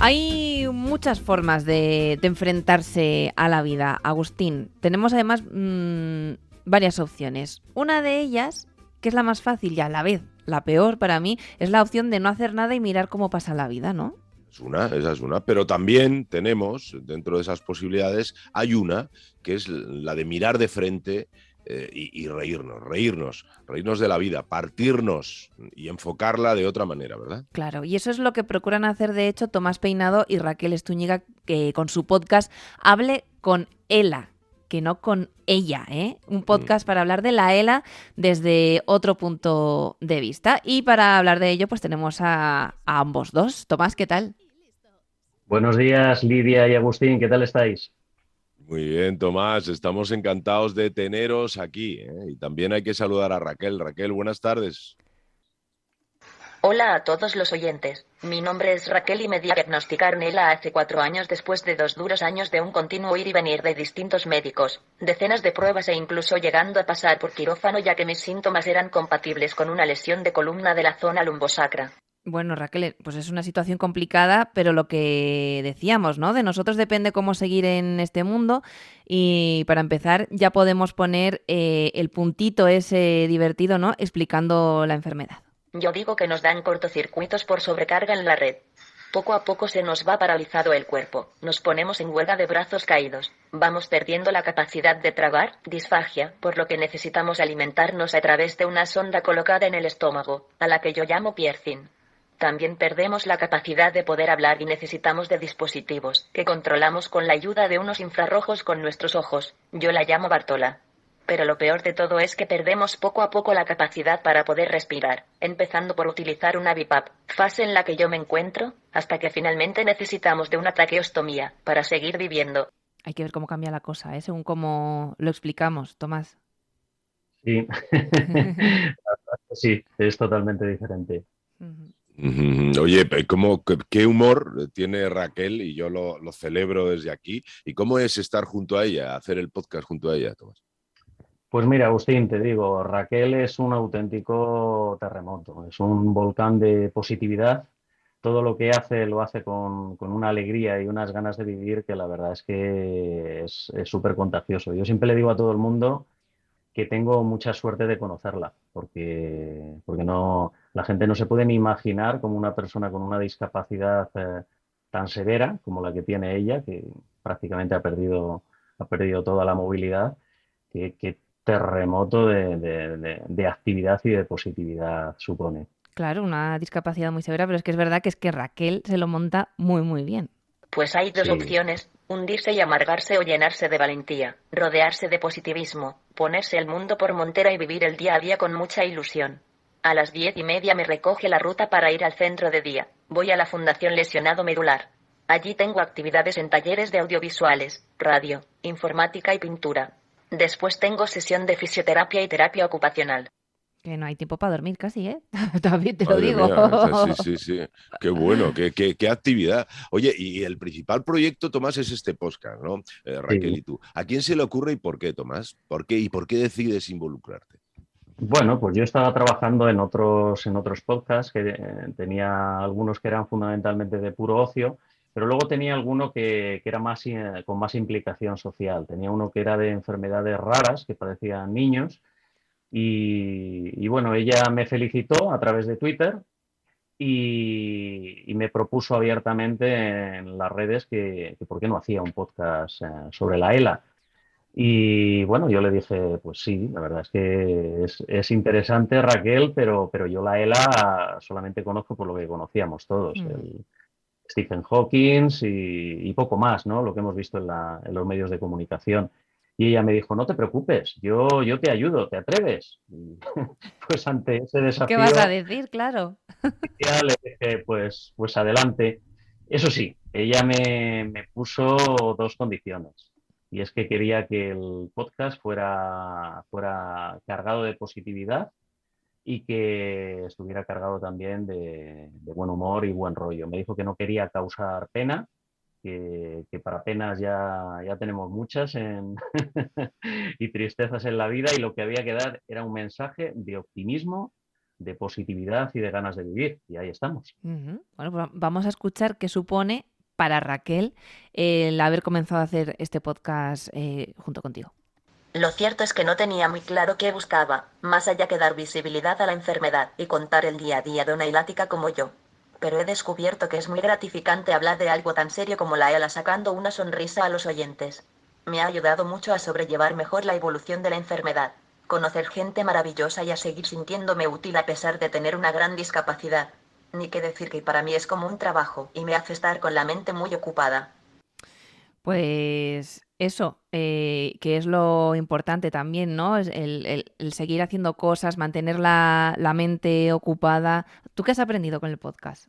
Hay muchas formas de enfrentarse a la vida, Agustín. Tenemos además varias opciones. Una de ellas, que es la más fácil y a la vez la peor para mí, es la opción de no hacer nada y mirar cómo pasa la vida, ¿no? Esa es una, pero también tenemos, dentro de esas posibilidades, hay una que es la de mirar de frente y reírnos de la vida, partirnos y enfocarla de otra manera, ¿verdad? Claro, y eso es lo que procuran hacer, de hecho, Tomás Peinado y Raquel Estúñiga, que con su podcast Hable con Ela, que no con ella, ¿eh? Un podcast para hablar de la ELA desde otro punto de vista. Y para hablar de ello, pues tenemos a ambos dos. Tomás, ¿qué tal? Buenos días, Lidia y Agustín, ¿qué tal estáis? Muy bien, Tomás, estamos encantados de teneros aquí, ¿eh? Y también hay que saludar a Raquel. Raquel, buenas tardes. Hola a todos los oyentes, mi nombre es Raquel y me diagnosticaron ELA hace 4 años después de 2 duros años de un continuo ir y venir de distintos médicos, decenas de pruebas e incluso llegando a pasar por quirófano ya que mis síntomas eran compatibles con una lesión de columna de la zona lumbosacra. Bueno, Raquel, pues es una situación complicada, pero lo que decíamos, ¿no? De nosotros depende cómo seguir en este mundo y para empezar ya podemos poner el puntito ese divertido, ¿no? Explicando la enfermedad. Yo digo que nos dan cortocircuitos por sobrecarga en la red. Poco a poco se nos va paralizado el cuerpo, nos ponemos en huelga de brazos caídos, vamos perdiendo la capacidad de tragar, disfagia, por lo que necesitamos alimentarnos a través de una sonda colocada en el estómago, a la que yo llamo piercing. También perdemos la capacidad de poder hablar y necesitamos de dispositivos, que controlamos con la ayuda de unos infrarrojos con nuestros ojos, yo la llamo Bartola. Pero lo peor de todo es que perdemos poco a poco la capacidad para poder respirar, empezando por utilizar una BiPAP, fase en la que yo me encuentro, hasta que finalmente necesitamos de una traqueostomía, para seguir viviendo. Hay que ver cómo cambia la cosa, ¿eh? Según cómo lo explicamos, Tomás. Sí, sí, es totalmente diferente. Oye, qué humor tiene Raquel y yo lo celebro desde aquí. ¿Y cómo es estar junto a ella, hacer el podcast junto a ella, Tomás? Pues mira, Agustín, te digo, Raquel es un auténtico terremoto, es un volcán de positividad. Todo lo que hace lo hace con una alegría y unas ganas de vivir que la verdad es que es súper contagioso. Yo siempre le digo a todo el mundo que tengo mucha suerte de conocerla, porque no, la gente no se puede ni imaginar cómo una persona con una discapacidad tan severa como la que tiene ella, que prácticamente ha perdido toda la movilidad, que terremoto de actividad y de positividad supone. Claro, una discapacidad muy severa, pero es que Raquel se lo monta muy, muy bien. Pues hay dos Sí. opciones, hundirse y amargarse o llenarse de valentía, rodearse de positivismo, ponerse el mundo por montera y vivir el día a día con mucha ilusión. A las 10:30 me recoge la ruta para ir al centro de día. Voy a la Fundación Lesionado Medular. Allí tengo actividades en talleres de audiovisuales, radio, informática y pintura. Después tengo sesión de fisioterapia y terapia ocupacional. Que no hay tiempo para dormir casi, ¿eh? También te lo Madre digo. mía, sí. Qué bueno, qué actividad. Oye, y el principal proyecto, Tomás, es este podcast, ¿no? Raquel Sí. y tú. ¿A quién se le ocurre y por qué, Tomás? ¿Por qué y por qué decides involucrarte? Bueno, pues yo estaba trabajando en otros podcasts, que tenía algunos que eran fundamentalmente de puro ocio, pero luego tenía alguno que era más, con más implicación social. Tenía uno que era de enfermedades raras que padecían niños y bueno, ella me felicitó a través de Twitter y me propuso abiertamente en las redes que por qué no hacía un podcast sobre la ELA. Y bueno, yo le dije, pues sí, la verdad es que es interesante, Raquel, pero yo la ELA solamente conozco por lo que conocíamos todos, el Stephen Hawking y poco más, ¿no? Lo que hemos visto en los medios de comunicación. Y ella me dijo, no te preocupes, yo te ayudo, ¿te atreves? Y, pues ante ese ¿Qué vas a desafío, decir? Claro. ya le dije, pues adelante. Eso sí, ella me puso dos condiciones. Y es que quería que el podcast fuera cargado de positividad y que estuviera cargado también de buen humor y buen rollo. Me dijo que no quería causar pena, que para penas ya tenemos muchas y tristezas en la vida y lo que había que dar era un mensaje de optimismo, de positividad y de ganas de vivir. Y ahí estamos. Bueno, pues vamos a escuchar qué supone para Raquel el haber comenzado a hacer este podcast junto contigo? Lo cierto es que no tenía muy claro qué buscaba, más allá que dar visibilidad a la enfermedad y contar el día a día de una hilática como yo. Pero he descubierto que es muy gratificante hablar de algo tan serio como la ELA sacando una sonrisa a los oyentes. Me ha ayudado mucho a sobrellevar mejor la evolución de la enfermedad, conocer gente maravillosa y a seguir sintiéndome útil a pesar de tener una gran discapacidad. Ni que decir que para mí es como un trabajo y me hace estar con la mente muy ocupada. Pues eso, que es lo importante también, ¿no? Es el seguir haciendo cosas, mantener la mente ocupada. ¿Tú qué has aprendido con el podcast?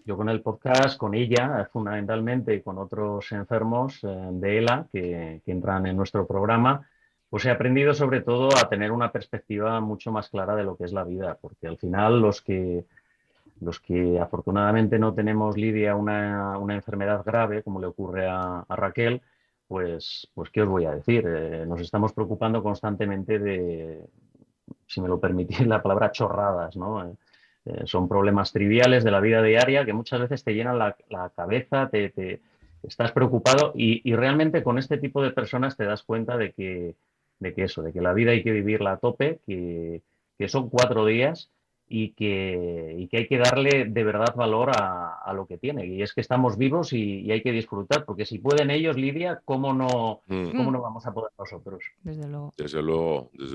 Yo con el podcast, con ella, fundamentalmente, y con otros enfermos de ELA que entran en nuestro programa, pues he aprendido sobre todo a tener una perspectiva mucho más clara de lo que es la vida, porque al final los que afortunadamente no tenemos, Lidia, una enfermedad grave, como le ocurre a Raquel, pues ¿qué os voy a decir? Nos estamos preocupando constantemente de, si me lo permitís, la palabra chorradas, ¿no? Son problemas triviales de la vida diaria que muchas veces te llenan la cabeza, te estás preocupado y realmente con este tipo de personas te das cuenta de que la vida hay que vivirla a tope, que son 4 días y que hay que darle de verdad valor a lo que tiene. Y es que estamos vivos y hay que disfrutar, porque si pueden ellos, Lidia, Mm. ¿cómo no vamos a poder nosotros? Desde luego. Desde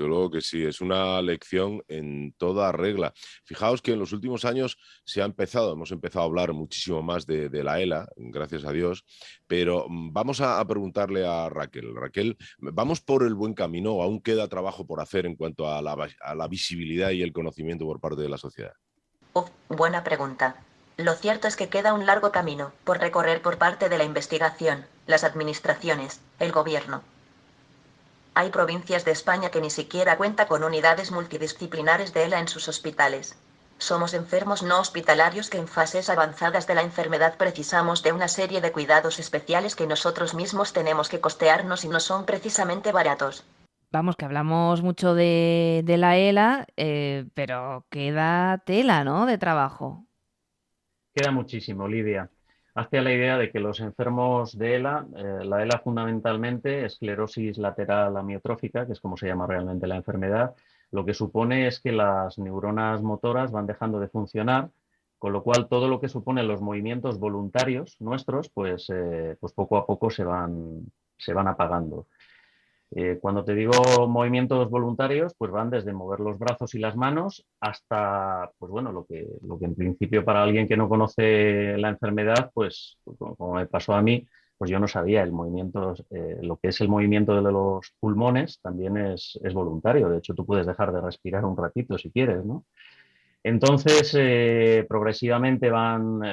luego que sí, es una lección en toda regla. Fijaos que en los últimos años hemos empezado a hablar muchísimo más de la ELA, gracias a Dios, pero vamos a preguntarle a Raquel. Raquel, ¿vamos por el buen camino o aún queda trabajo por hacer en cuanto a la visibilidad y el conocimiento por parte de la sociedad? Buena pregunta. Lo cierto es que queda un largo camino por recorrer por parte de la investigación, las administraciones, el gobierno. Hay provincias de España que ni siquiera cuentan con unidades multidisciplinares de ELA en sus hospitales. Somos enfermos no hospitalarios que en fases avanzadas de la enfermedad precisamos de una serie de cuidados especiales que nosotros mismos tenemos que costearnos y no son precisamente baratos. Vamos, que hablamos mucho de la ELA, pero queda tela, ¿no? De trabajo. Queda muchísimo, Lidia. Hazte a la idea de que los enfermos de ELA, la ELA fundamentalmente, esclerosis lateral amiotrófica, que es como se llama realmente la enfermedad, lo que supone es que las neuronas motoras van dejando de funcionar, con lo cual todo lo que supone los movimientos voluntarios nuestros, pues poco a poco se van apagando. Cuando te digo movimientos voluntarios, pues van desde mover los brazos y las manos hasta, pues bueno, lo que en principio para alguien que no conoce la enfermedad, pues como me pasó a mí, pues yo no sabía el movimiento, lo que es el movimiento de los pulmones también es voluntario. De hecho, tú puedes dejar de respirar un ratito si quieres, ¿no? Entonces, progresivamente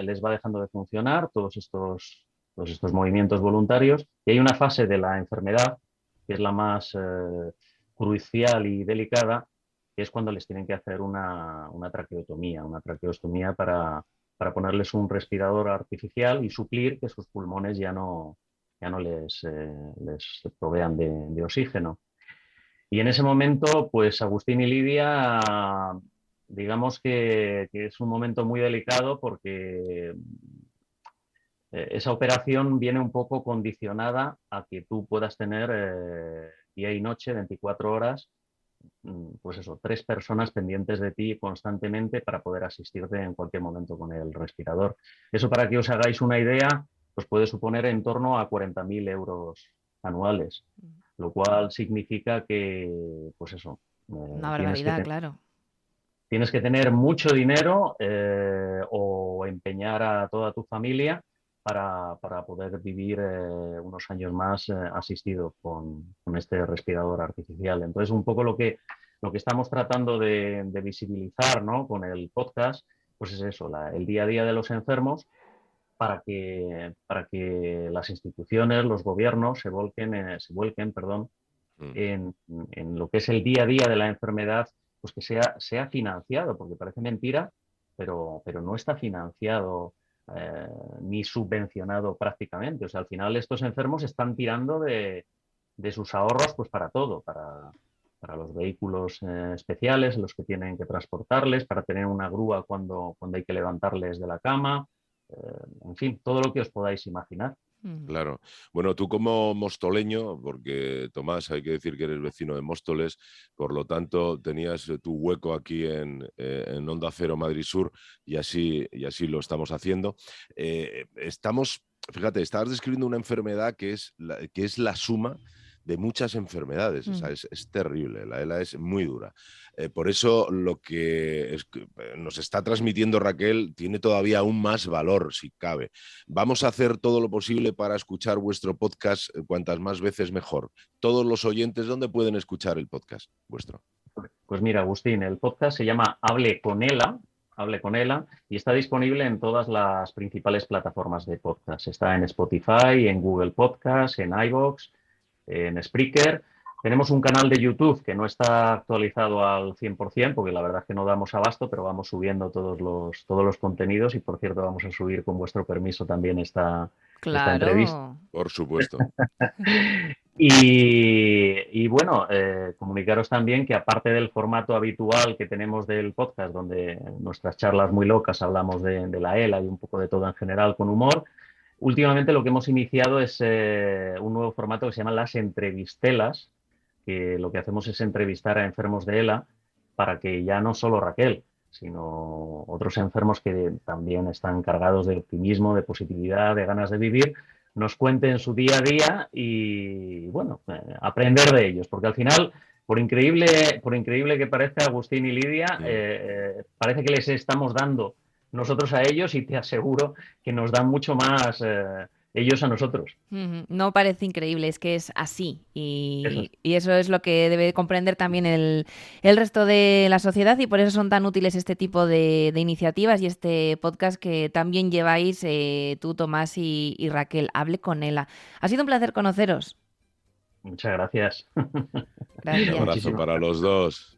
les va dejando de funcionar todos estos movimientos voluntarios y hay una fase de la enfermedad que es la más crucial y delicada, que es cuando les tienen que hacer una traqueostomía para ponerles un respirador artificial y suplir que sus pulmones ya no les provean de oxígeno. Y en ese momento, pues Agustín y Lidia, digamos que es un momento muy delicado porque esa operación viene un poco condicionada a que tú puedas tener día y noche, 24 horas, pues eso, 3 personas pendientes de ti constantemente para poder asistirte en cualquier momento con el respirador. Eso, para que os hagáis una idea, pues puede suponer en torno a 40.000 euros anuales, lo cual significa que, pues eso, Una tienes que barbaridad, claro. tienes que tener mucho dinero o empeñar a toda tu familia para poder vivir unos años más asistido con este respirador artificial. Entonces, un poco lo que estamos tratando de visibilizar, ¿no?, con el podcast, pues es eso, el día a día de los enfermos para que las instituciones, los gobiernos se vuelquen, perdón, Mm. en lo que es el día a día de la enfermedad, pues que sea financiado, porque parece mentira, pero no está financiado ni subvencionado prácticamente. O sea, al final estos enfermos están tirando de sus ahorros pues para todo, para los vehículos especiales, los que tienen que transportarles, para tener una grúa cuando hay que levantarles de la cama, en fin, todo lo que os podáis imaginar. Claro. Bueno, tú como mostoleño, porque Tomás, hay que decir que eres vecino de Móstoles, por lo tanto tenías tu hueco aquí en Onda Cero Madrid Sur y así lo estamos haciendo. Fíjate, estabas describiendo una enfermedad que es la suma de muchas enfermedades. O sea, es terrible, la ELA es muy dura. Por eso lo que nos está transmitiendo Raquel tiene todavía aún más valor, si cabe. Vamos a hacer todo lo posible para escuchar vuestro podcast cuantas más veces mejor. Todos los oyentes, ¿dónde pueden escuchar el podcast vuestro? Pues mira, Agustín, el podcast se llama Hable con Ela, y está disponible en todas las principales plataformas de podcast. Está en Spotify, en Google Podcast, en iVoox, en Spreaker. Tenemos un canal de YouTube que no está actualizado al 100%, porque la verdad es que no damos abasto, pero vamos subiendo todos los contenidos y, por cierto, vamos a subir con vuestro permiso también esta entrevista. Claro. Por supuesto. Y bueno, comunicaros también que aparte del formato habitual que tenemos del podcast, donde en nuestras charlas muy locas hablamos de la ELA y un poco de todo en general con humor, últimamente lo que hemos iniciado es un nuevo formato que se llama las entrevistelas, que lo que hacemos es entrevistar a enfermos de ELA para que ya no solo Raquel, sino otros enfermos que también están cargados de optimismo, de positividad, de ganas de vivir, nos cuenten su día a día y, bueno, aprender de ellos, porque al final, por increíble que parezca, Agustín y Lidia, parece que les estamos dando nosotros a ellos y te aseguro que nos dan mucho más ellos a nosotros. No parece increíble, es que es así Eso es. y eso es lo que debe comprender también el resto de la sociedad y por eso son tan útiles este tipo de iniciativas y este podcast que también lleváis tú, Tomás y Raquel. Hable con Ela. Ha sido un placer conoceros. Muchas gracias. Un Gracias. abrazo Muchísimas para los dos.